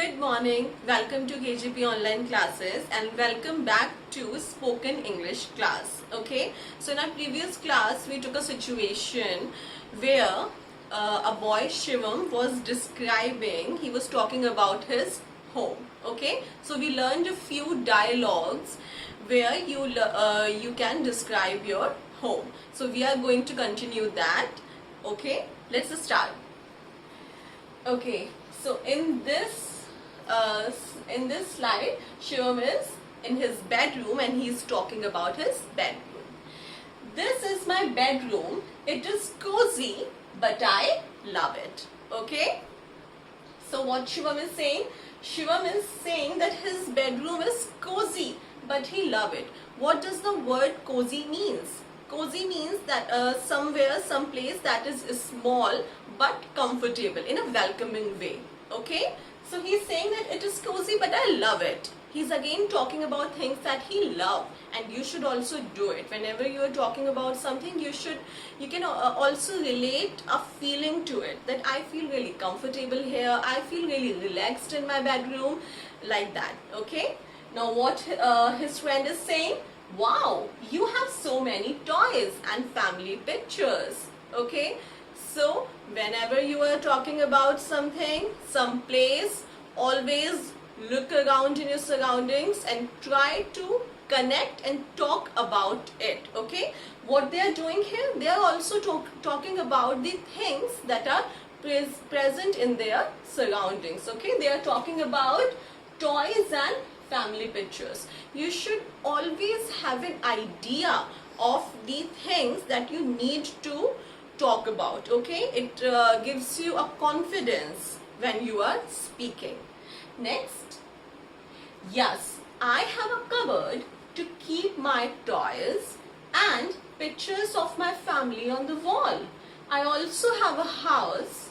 Good morning, welcome to KGP online classes and welcome back to spoken English class. Okay, so in our previous class we took a situation where a boy Shivam was describing, he was talking about his home. Okay, so we learned a few dialogues where you can describe your home. So we are going to continue that. Okay, let's start. Okay, so in this slide, Shivam is in his bedroom and he's talking about his bedroom. This is my bedroom. It is cozy, but I love it. Okay. So what Shivam is saying? Shivam is saying that his bedroom is cozy, but he love it. What does the word cozy means? Cozy means that somewhere, someplace that is small but comfortable in a welcoming way. Okay, so he's saying that it is cozy but I love it. He's again talking about things that he loves, and you should also do it. Whenever you are talking about something, you can also relate a feeling to it, that I feel really comfortable here, I feel really relaxed in my bedroom, like that. Okay, now what his friend is saying, wow, you have so many toys and family pictures. Okay, so whenever you are talking about something, some place, always look around in your surroundings and try to connect and talk about it. Okay, what they are doing here, they are also talking about the things that are present in their surroundings. Okay, they are talking about toys and family pictures. You should always have an idea of the things that you need to talk about. Okay, it gives you a confidence when you are speaking. Next, yes, I have a cupboard to keep my toys and pictures of my family on the wall. I also have a house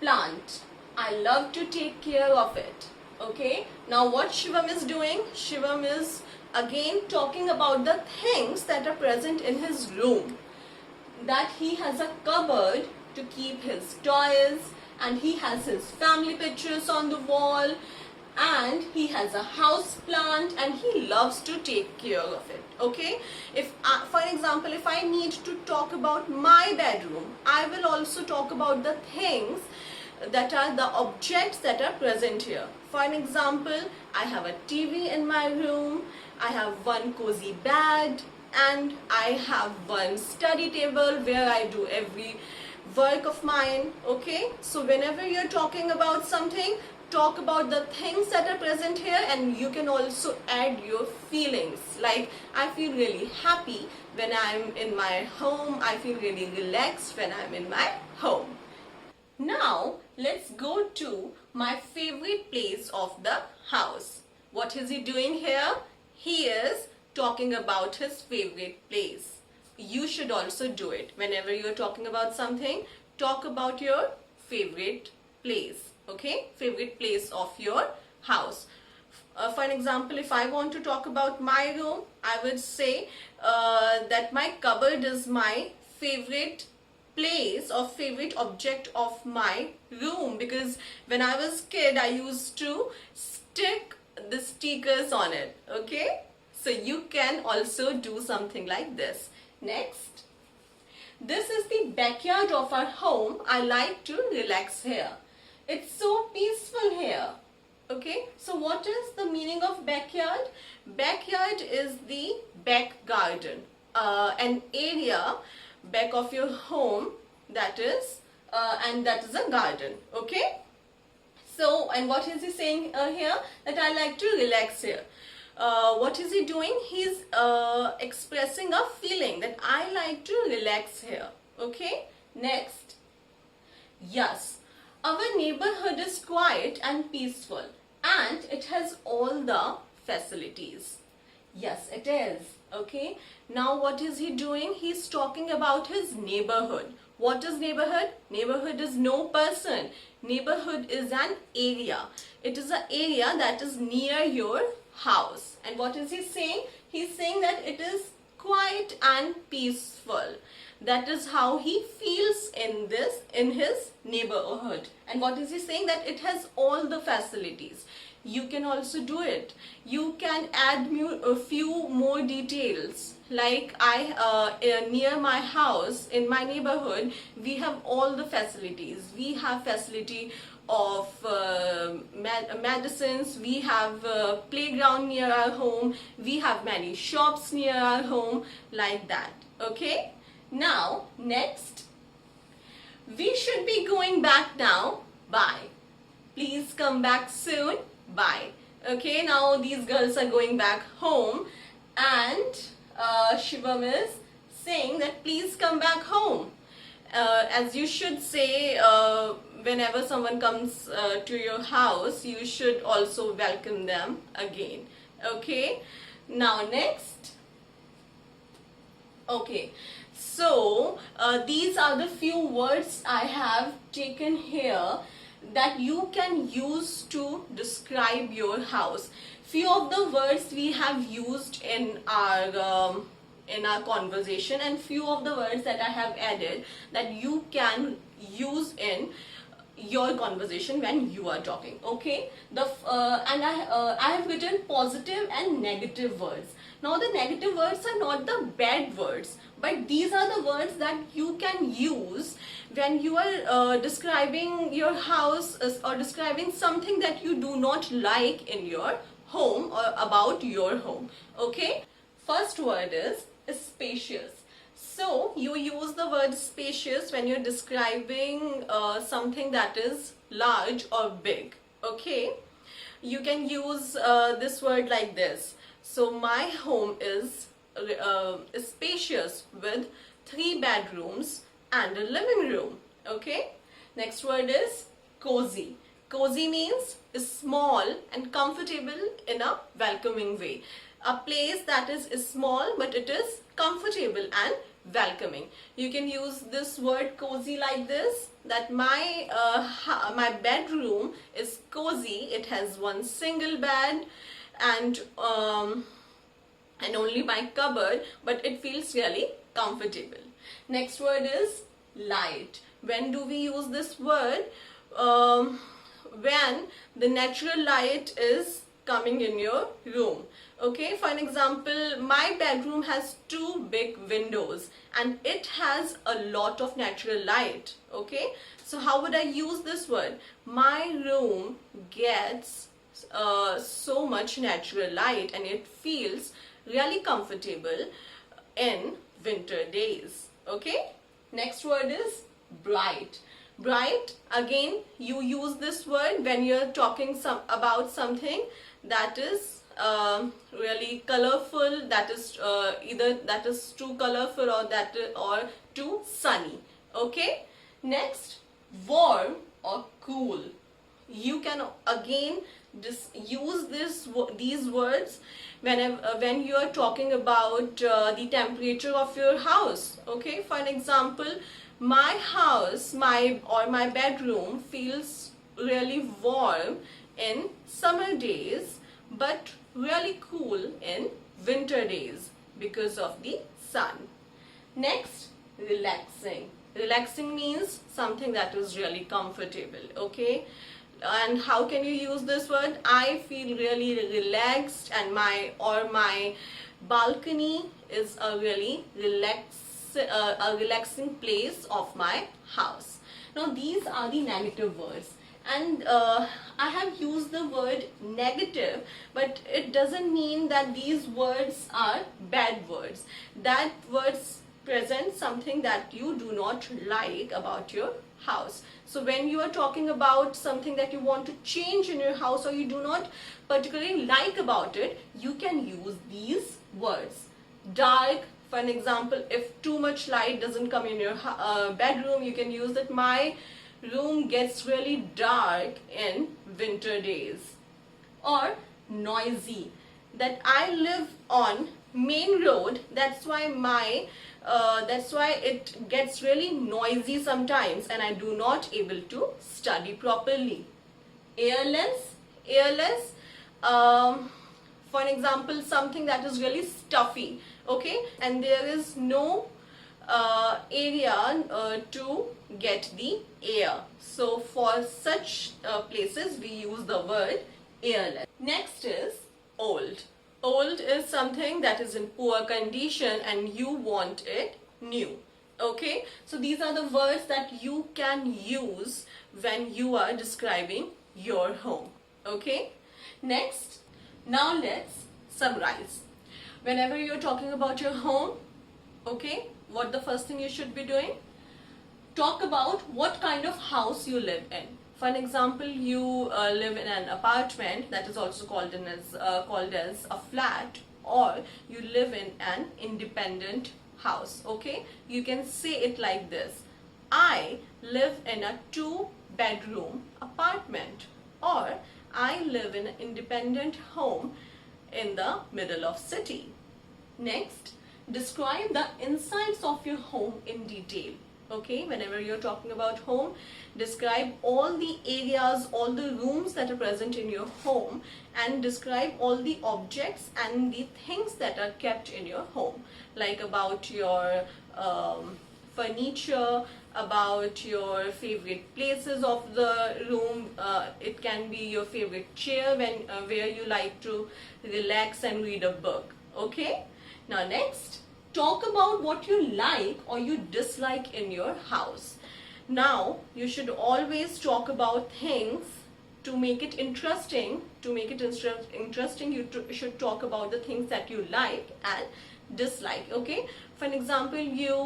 plant. I love to take care of it. Okay, now what Shivam is doing? Shivam is again talking about the things that are present in his room. That he has a cupboard to keep his toys, and he has his family pictures on the wall, and he has a house plant and he loves to take care of it. Okay, if for example, if I need to talk about my bedroom, I will also talk about the things that are the objects that are present here. For an example, I have a TV in my room, I have one cozy bed, and I have one study table where I do every work of mine. Okay, so whenever you're talking about something, talk about the things that are present here, and you can also add your feelings, like I feel really happy when I'm in my home, I feel really relaxed when I'm in my home. Now let's go to my favorite place of the house. What is he doing here? He is talking about his favorite place. You should also do it. Whenever you're talking about something, talk about your favorite place. Okay, favorite place of your house. For an example, if I want to talk about my room, I would say that my cupboard is my favorite place or favorite object of my room, because when I was kid I used to stick the stickers on it. Okay, so you can also do something like this. Next, this is the backyard of our home. I like to relax here. It's so peaceful here. Okay, so what is the meaning of backyard? Backyard is the back garden, an area back of your home, that is and that is a garden. Okay, so and what is he saying here? That I like to relax here. What is he doing? He's expressing a feeling that I like to relax here. Okay, next, yes, our neighborhood is quiet and peaceful and it has all the facilities. Yes, it is. Okay, now what is he doing? He's talking about his neighborhood. What is neighborhood? Neighborhood is no person. Neighborhood is an area. It is an area that is near your house. And what is he saying? He's saying that it is quiet and peaceful. That is how he feels in his neighborhood. And what is he saying? That it has all the facilities. You can also do it. You can add a few more details. Like near my house, in my neighborhood, we have all the facilities. We have facility of medicines, we have playground near our home, we have many shops near our home, like that. Okay, now next, we should be going back now. Bye. Please come back soon. Bye. Okay, now these girls are going back home, and Shivam is saying that please come back home. As you should say, whenever someone comes to your house, you should also welcome them again. Okay, now next. Okay, so these are the few words I have taken here that you can use to describe your house. Few of the words we have used in our conversation, and few of the words that I have added that you can use in your conversation when you are talking. Okay, and I have written positive and negative words. Now the negative words are not the bad words, but these are the words that you can use when you are describing your house or describing something that you do not like in your home or about your home. Okay, first word is spacious. So you use the word spacious when you're describing something that is large or big. Okay, you can use this word like this. So my home is spacious with 3 bedrooms and a living room. Okay, next word is cozy. Cozy means small and comfortable in a welcoming way. A place that is small but it is comfortable and welcoming. You can use this word cozy like this, that my bedroom is cozy. It has 1 single bed and only my cupboard, but it feels really comfortable. Next word is light. When do we use this word? When the natural light is coming in your room. Okay, for an example, my bedroom has 2 big windows and it has a lot of natural light. Okay, so how would I use this word? My room gets so much natural light and it feels really comfortable in winter days. Okay, next word is bright. Bright, again you use this word when you're talking about something that is really colorful, that is either that is too colorful or too sunny. Okay, next, warm or cool. You can again use these words when you are talking about the temperature of your house. Okay, for an example, my house, my bedroom feels really warm in summer days but really cool in winter days because of the sun. Next, relaxing. Relaxing means something that is really comfortable. Okay, and how can you use this word? I feel really relaxed and my balcony is a really relaxing place of my house. Now these are the negative words, and I have used the word negative, but it doesn't mean that these words are bad words. That words present something that you do not like about your house. So when you are talking about something that you want to change in your house or you do not particularly like about it, you can use these words. Dark, for an example, if too much light doesn't come in your bedroom, you can use that my room gets really dark in winter days. Or noisy, that I live on main road, that's why it gets really noisy sometimes and I do not able to study properly. Airless, for an example, something that is really stuffy. Okay, and there is no area to get the air. So for such places we use the word airless. Next is old. Old is something that is in poor condition and you want it new. Okay, so these are the words that you can use when you are describing your home. Okay, next, now let's summarize. Whenever you're talking about your home, okay, what the first thing you should be doing? Talk about what kind of house you live in. For an example, you live in an apartment, that is also called as a flat, or you live in an independent house. Okay, you can say it like this: I live in a 2-bedroom apartment, or I live in an independent home in the middle of city. Next, describe the insides of your home in detail. Okay, whenever you're talking about home, describe all the areas, all the rooms that are present in your home, and describe all the objects and the things that are kept in your home, like about your furniture, about your favorite places of the room. It can be your favorite chair where you like to relax and read a book. Okay, now next, talk about what you like or you dislike in your house. Now, you should always talk about things to make it interesting. To make it interesting, you should talk about the things that you like and dislike. Okay, for an example, you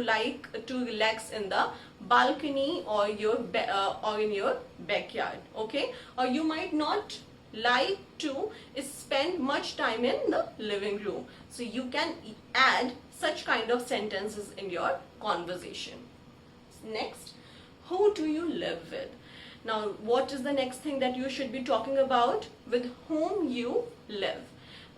like to relax in the balcony or or in your backyard. Okay, or you might not like to spend much time in the living room. So you can add such kind of sentences in your conversation. Next, who do you live with? Now, what is the next thing that you should be talking about? With whom you live.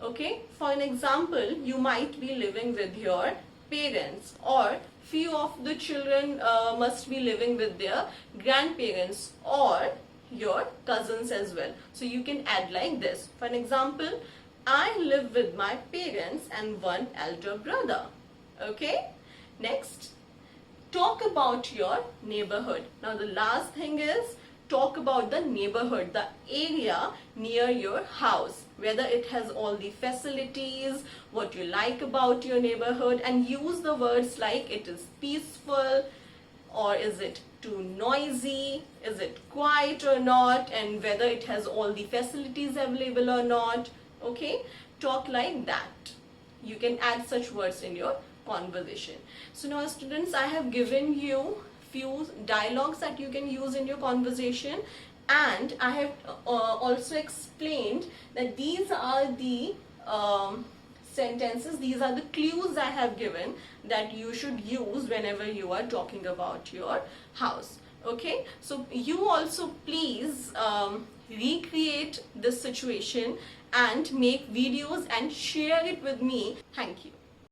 Okay, for an example, you might be living with your parents, or few of the children must be living with their grandparents or your cousins as well. So you can add like this. For an example, I live with my parents and one elder brother. Okay, next, talk about your neighborhood. Now the last thing is, talk about the neighborhood, the area near your house, whether it has all the facilities, what you like about your neighborhood, and use the words like it is peaceful, or is it too noisy, is it quiet or not, and whether it has all the facilities available or not. Okay, talk like that. You can add such words in your conversation. So now students, I have given you few dialogues that you can use in your conversation, and I have also explained that these are the sentences, these are the clues I have given that you should use whenever you are talking about your house. Okay, so you also please recreate this situation and make videos and share it with me. Thank you.